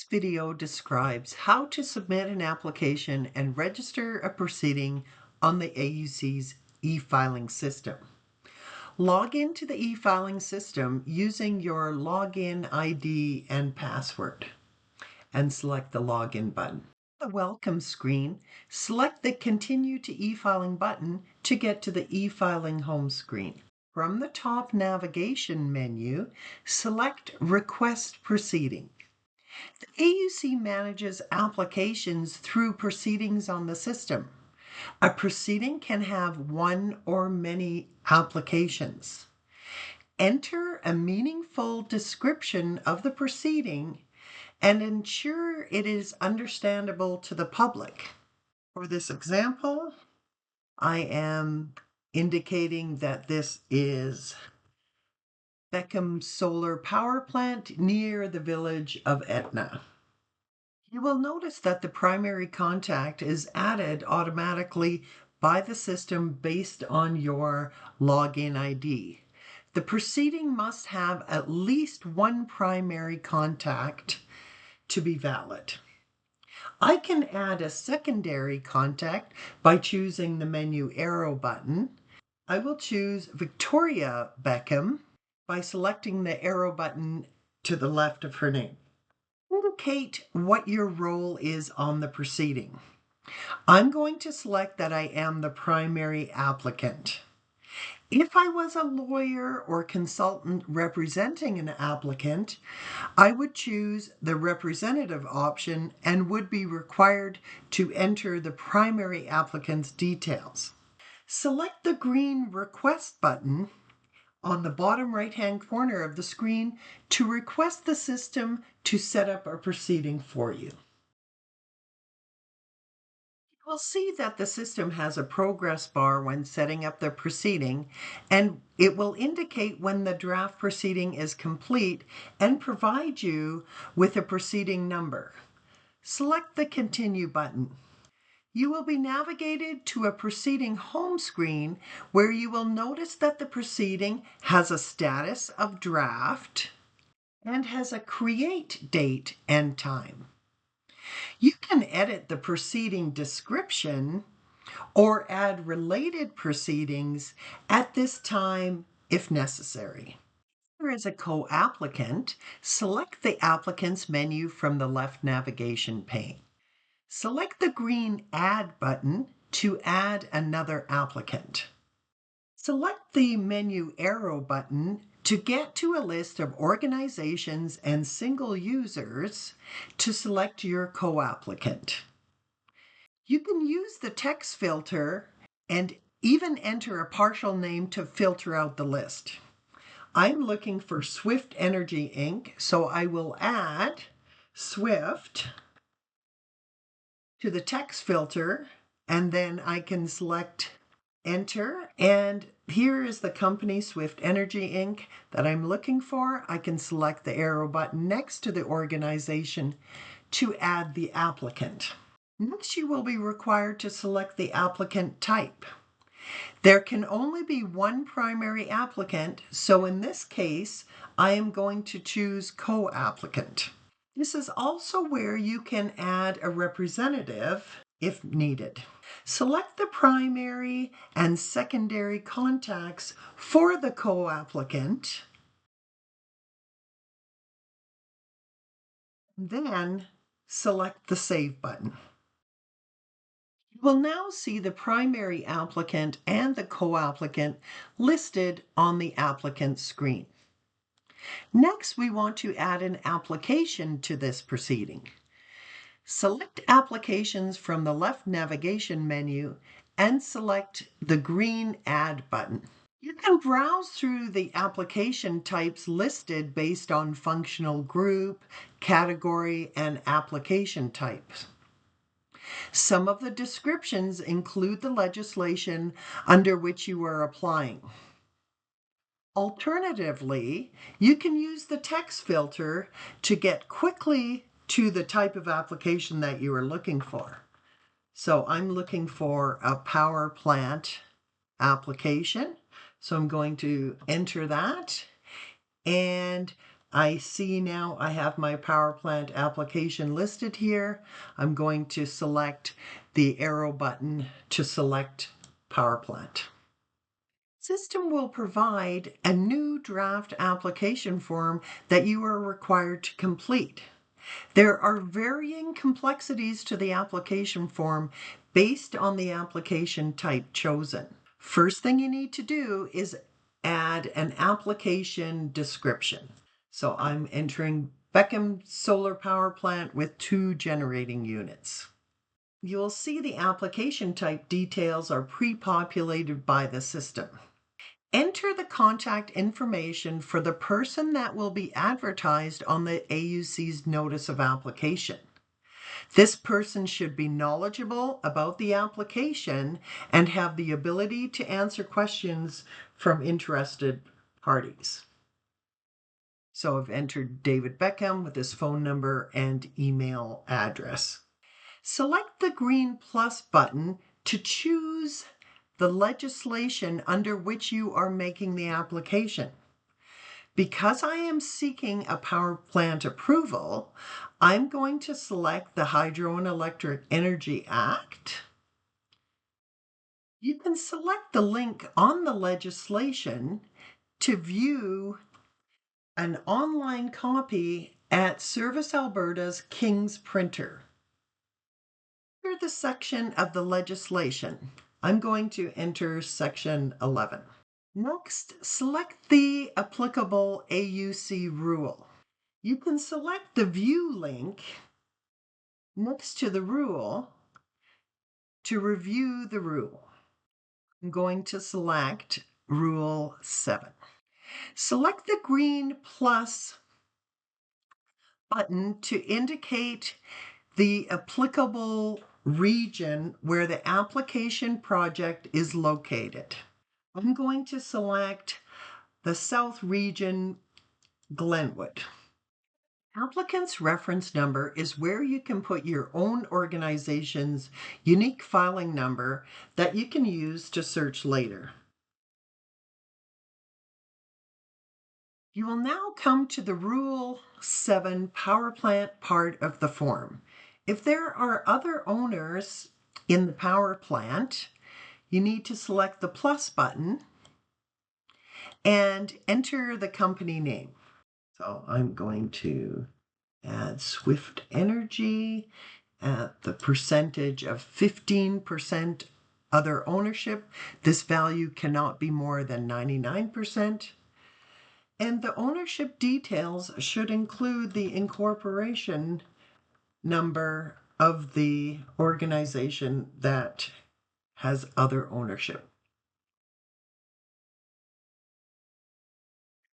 Video describes how to submit an application and register a proceeding on the AUC's e-filing system. Log into the e-filing system using your login ID and password and select the login button. The welcome screen, select the Continue to e-filing button to get to the e-filing home screen. From the top navigation menu, select Request Proceeding. The AUC manages applications through proceedings on the system. A proceeding can have one or many applications. Enter a meaningful description of the proceeding and ensure it is understandable to the public. For this example, I am indicating that this is Beckham Solar Power Plant near the village of Etna. You will notice that the primary contact is added automatically by the system based on your login ID. The proceeding must have at least one primary contact to be valid. I can add a secondary contact by choosing the menu arrow button. I will choose Victoria Beckham by selecting the arrow button to the left of her name. Indicate what your role is on the proceeding. I'm going to select that I am the primary applicant. If I was a lawyer or consultant representing an applicant, I would choose the representative option and would be required to enter the primary applicant's details. Select the green Request button on the bottom right-hand corner of the screen to request the system to set up a proceeding for you. You will see that the system has a progress bar when setting up the proceeding, and it will indicate when the draft proceeding is complete and provide you with a proceeding number. Select the Continue button. You will be navigated to a proceeding home screen where you will notice that the proceeding has a status of draft and has a create date and time. You can edit the proceeding description or add related proceedings at this time if necessary. If there is a co-applicant, select the applicant's menu from the left navigation pane. Select the green Add button to add another applicant. Select the menu arrow button to get to a list of organizations and single users to select your co-applicant. You can use the text filter and even enter a partial name to filter out the list. I'm looking for Swift Energy Inc., so I will add Swift to the text filter, and then I can select Enter, and here is the company Swift Energy Inc. that I'm looking for. I can select the arrow button next to the organization to add the applicant. Next, you will be required to select the applicant type. There can only be one primary applicant, so in this case, I am going to choose co-applicant. This is also where you can add a representative if needed. Select the primary and secondary contacts for the co-applicant, then select the Save button. You will now see the primary applicant and the co-applicant listed on the applicant screen. Next, we want to add an application to this proceeding. Select Applications from the left navigation menu and select the green Add button. You can browse through the application types listed based on functional group, category, and application types. Some of the descriptions include the legislation under which you are applying. Alternatively, you can use the text filter to get quickly to the type of application that you are looking for. So I'm looking for a power plant application. So I'm going to enter that. And I see now I have my power plant application listed here. I'm going to select the arrow button to select power plant. System will provide a new draft application form that you are required to complete. There are varying complexities to the application form based on the application type chosen. First thing you need to do is add an application description. So I'm entering Beckham Solar Power Plant with 2 generating units. You'll see the application type details are pre-populated by the system. Enter the contact information for the person that will be advertised on the AUC's notice of application. This person should be knowledgeable about the application and have the ability to answer questions from interested parties. So I've entered David Beckham with his phone number and email address. Select the green plus button to choose the legislation under which you are making the application. Because I am seeking a power plant approval, I'm going to select the Hydro and Electric Energy Act. You can select the link on the legislation to view an online copy at Service Alberta's King's Printer. Enter the section of the legislation. I'm going to enter section 11. Next, select the applicable AUC rule. You can select the view link next to the rule to review the rule. I'm going to select Rule 7. Select the green plus button to indicate the applicable region where the application project is located. I'm going to select the South Region, Glenwood. Applicant's reference number is where you can put your own organization's unique filing number that you can use to search later. You will now come to the Rule 7 power plant part of the form. If there are other owners in the power plant, you need to select the plus button and enter the company name. So I'm going to add Swift Energy at the percentage of 15% other ownership. This value cannot be more than 99%. And the ownership details should include the incorporation number of the organization that has other ownership.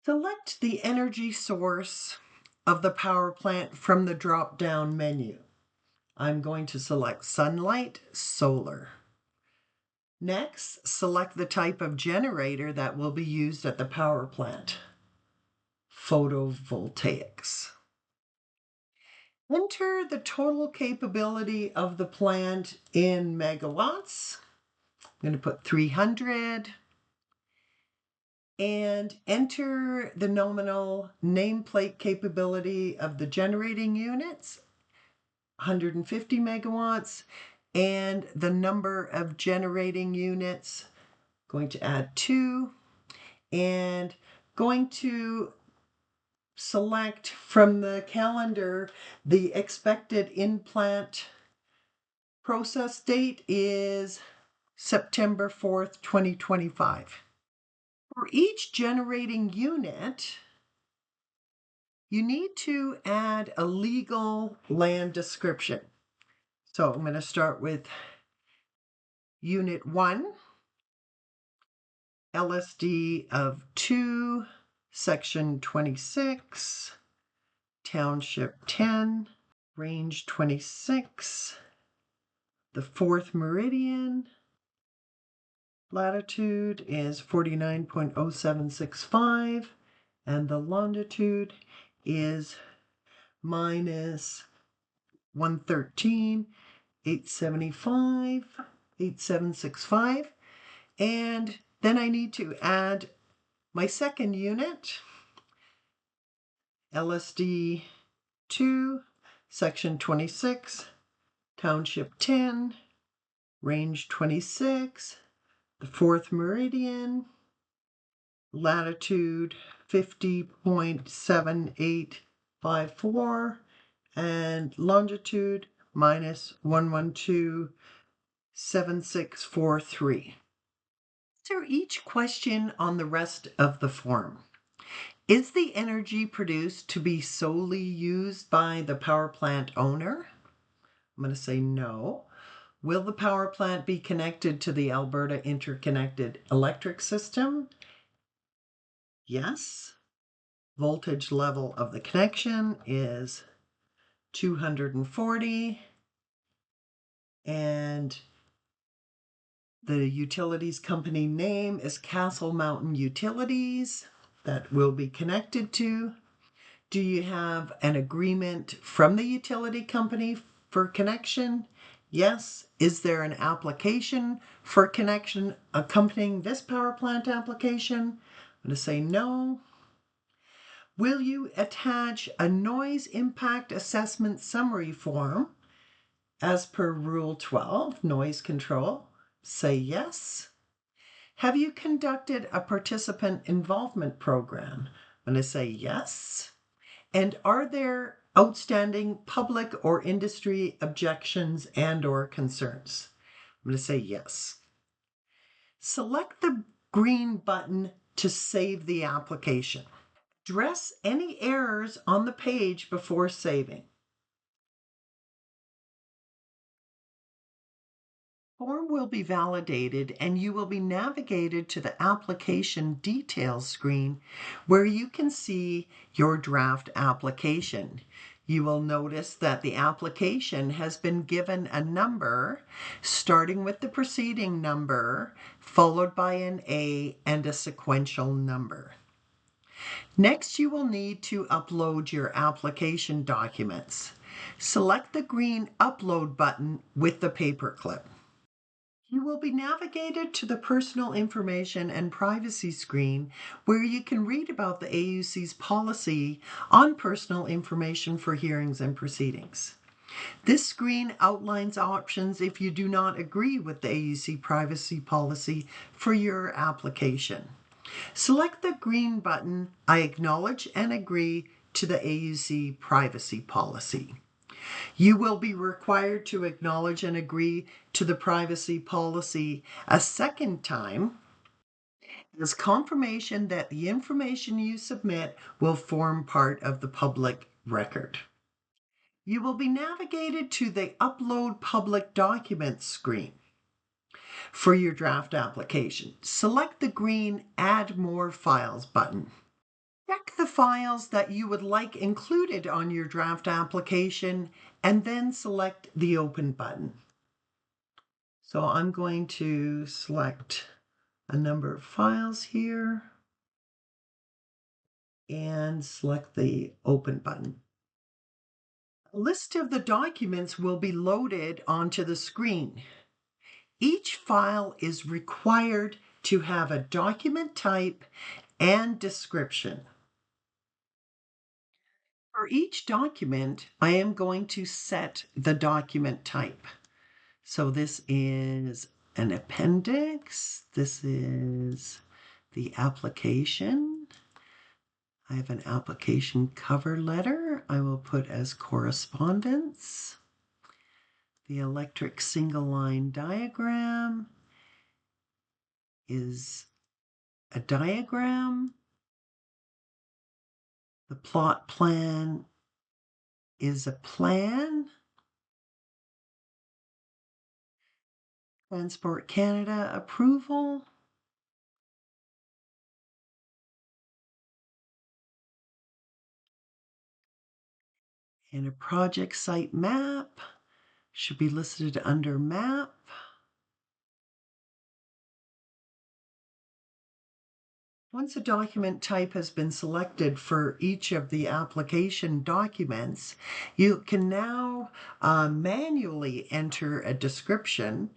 Select the energy source of the power plant from the drop-down menu. I'm going to select Sunlight Solar. Next, select the type of generator that will be used at the power plant. Photovoltaics. Enter the total capability of the plant in megawatts. I'm going to put 300. And enter the nominal nameplate capability of the generating units, 150 megawatts, and the number of generating units, going to add 2, and going to select from the calendar the expected in-plant process date is September 4th, 2025. For each generating unit, you need to add a legal land description. So I'm going to start with Unit 1, LSD of 2, Section 26, Township 10, Range 26, the 4th meridian, latitude is 49.0765, and the longitude is minus 113, 875, 8765. And then I need to add my second unit, LSD 2, Section 26, Township 10, Range 26, the 4th meridian, latitude 50.7854, and longitude -112.7643. Answer each question on the rest of the form. Is the energy produced to be solely used by the power plant owner? I'm going to say no. Will the power plant be connected to the Alberta Interconnected Electric System? Yes. Voltage level of the connection is 240, and the utilities company name is Castle Mountain Utilities that will be connected to. Do you have an agreement from the utility company for connection? Yes. Is there an application for connection accompanying this power plant application? I'm going to say no. Will you attach a noise impact assessment summary form as per Rule 12, noise control? Say yes. Have you conducted a participant involvement program? I'm going to say yes. And are there outstanding public or industry objections and/or concerns? I'm going to say yes. Select the green button to save the application. Address any errors on the page before saving. Form will be validated and you will be navigated to the application details screen where you can see your draft application. You will notice that the application has been given a number, starting with the preceding number, followed by an A and a sequential number. Next, you will need to upload your application documents. Select the green Upload button with the paperclip. You will be navigated to the Personal Information and Privacy screen where you can read about the AUC's policy on personal information for hearings and proceedings. This screen outlines options if you do not agree with the AUC privacy policy for your application. Select the green button, I acknowledge and agree to the AUC privacy policy. You will be required to acknowledge and agree to the privacy policy a second time as confirmation that the information you submit will form part of the public record. You will be navigated to the Upload Public Documents screen for your draft application. Select the green Add More Files button. Check the files that you would like included on your draft application and then select the Open button. So I'm going to select a number of files here and select the Open button. A list of the documents will be loaded onto the screen. Each file is required to have a document type and description. For each document, I am going to set the document type. So this is an appendix. This is the application. I have an application cover letter. I will put as correspondence. The electric single line diagram is a diagram. The plot plan is a plan. Transport Canada approval. And a project site map should be listed under map. Once a document type has been selected for each of the application documents, you can now manually enter a description,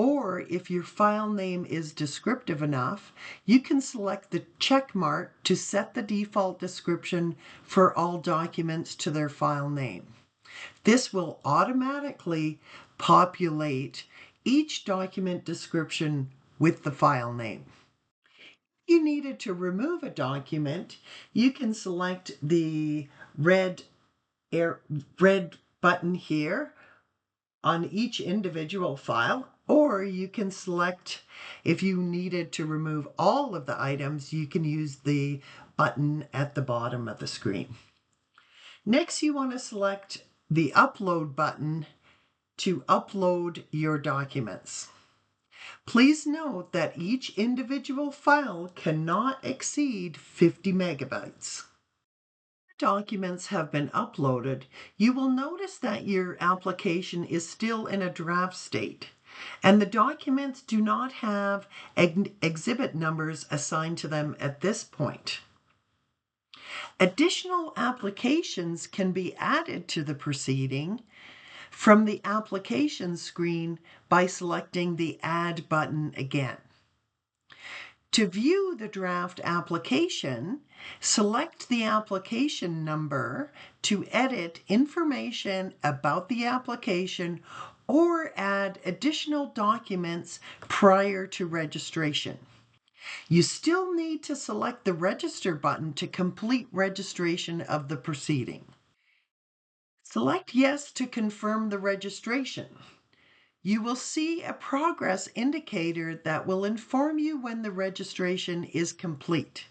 or if your file name is descriptive enough, you can select the check mark to set the default description for all documents to their file name. This will automatically populate each document description with the file name. If you needed to remove a document, you can select the red button here on each individual file, or you can select, if you needed to remove all of the items, you can use the button at the bottom of the screen. Next, you want to select the upload button to upload your documents. Please note that each individual file cannot exceed 50 megabytes. Documents have been uploaded, you will notice that your application is still in a draft state, and the documents do not have exhibit numbers assigned to them at this point. Additional applications can be added to the proceeding from the application screen by selecting the Add button again. To view the draft application, select the application number to edit information about the application or add additional documents prior to registration. You still need to select the Register button to complete registration of the proceeding. Select Yes to confirm the registration. You will see a progress indicator that will inform you when the registration is complete.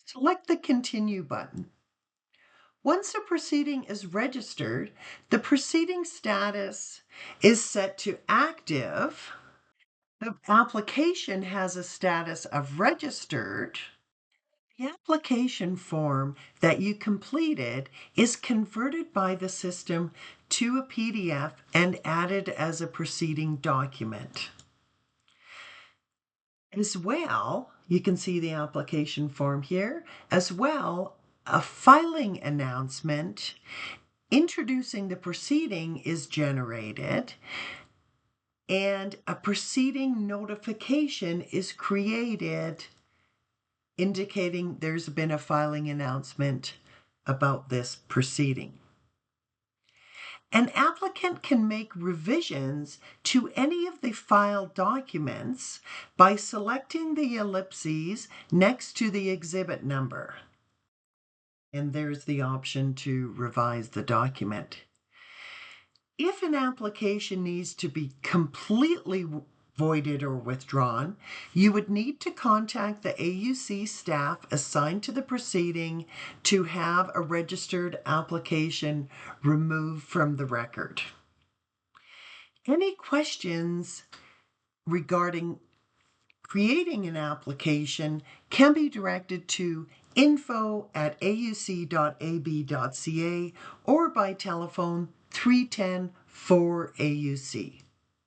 Select the Continue button. Once a proceeding is registered, the proceeding status is set to active. The application has a status of registered. The application form that you completed is converted by the system to a PDF and added as a proceeding document. As well, you can see the application form here, as well, a filing announcement introducing the proceeding is generated, and a proceeding notification is created indicating there's been a filing announcement about this proceeding. An applicant can make revisions to any of the filed documents by selecting the ellipses next to the exhibit number. And there's the option to revise the document. If an application needs to be completely voided or withdrawn, you would need to contact the AUC staff assigned to the proceeding to have a registered application removed from the record. Any questions regarding creating an application can be directed to info@auc.ab.ca or by telephone 310 4AUC.